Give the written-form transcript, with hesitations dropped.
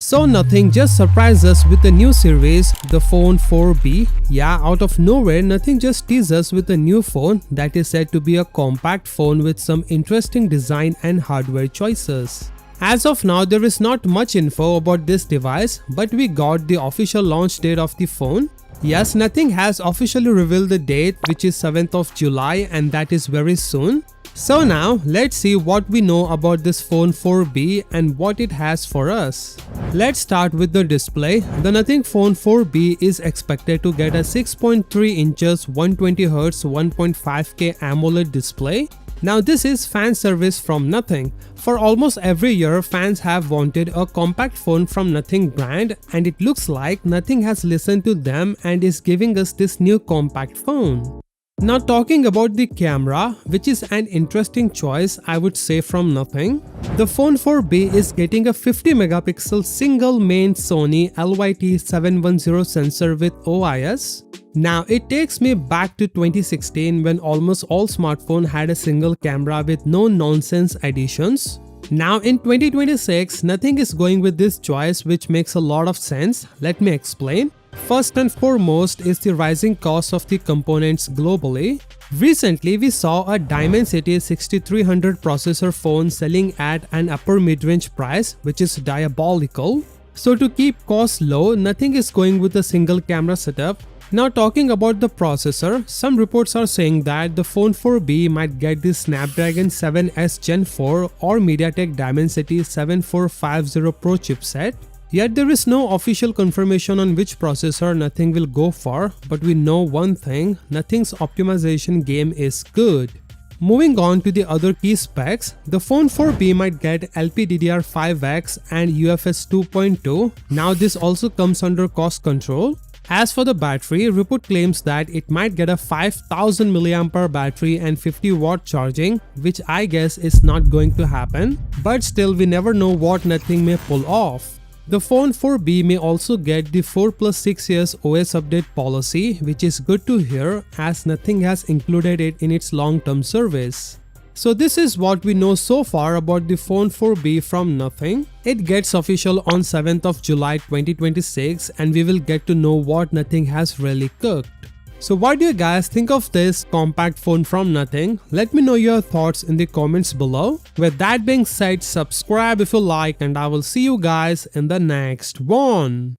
So Nothing just surprised us with a new series, the Phone 4B. Yeah, out of nowhere, Nothing just teased us with a new phone that is said to be a compact phone with some interesting design and hardware choices. As of now, there is not much info about this device, but we got the official launch date of the phone. Yes, Nothing has officially revealed the date, which is 7th of July, and that is very soon. So now, let's see what we know about this phone 4B and what it has for us. Let's start with the display. The Nothing Phone 4B is expected to get a 6.3 inches 120Hz 1.5K AMOLED display. Now this is fan service from Nothing. For almost every year, fans have wanted a compact phone from Nothing brand, and it looks like Nothing has listened to them and is giving us this new compact phone. Now talking about the camera, which is an interesting choice I would say from Nothing. The Phone 4B is getting a 50 megapixel single main Sony LYT710 sensor with OIS. Now it takes me back to 2016 when almost all smartphones had a single camera with no nonsense additions. Now in 2026, Nothing is going with this choice, which makes a lot of sense. Let me explain. First and foremost is the rising cost of the components globally. Recently, we saw a Dimensity 6300 processor phone selling at an upper mid-range price, which is diabolical. So to keep costs low, Nothing is going with a single camera setup. Now talking about the processor, some reports are saying that the Phone 4B might get the Snapdragon 7S Gen 4 or MediaTek Dimensity 7450 Pro chipset. Yet there is no official confirmation on which processor Nothing will go for, but we know one thing, Nothing's optimization game is good. Moving on to the other key specs, the Phone 4B might get LPDDR5X and UFS 2.2. Now this also comes under cost control. As for the battery, report claims that it might get a 5000 mAh battery and 50-watt charging, which I guess is not going to happen, but still we never know what Nothing may pull off. The Phone 4B may also get the 4+6 years OS update policy, which is good to hear as Nothing has included it in its long-term service. So this is what we know so far about the Phone 4B from Nothing. It gets official on 7th of July 2026 and we will get to know what Nothing has really cooked. So what do you guys think of this compact phone from Nothing? Let me know your thoughts in the comments below. With that being said, subscribe if you like and I will see you guys in the next one.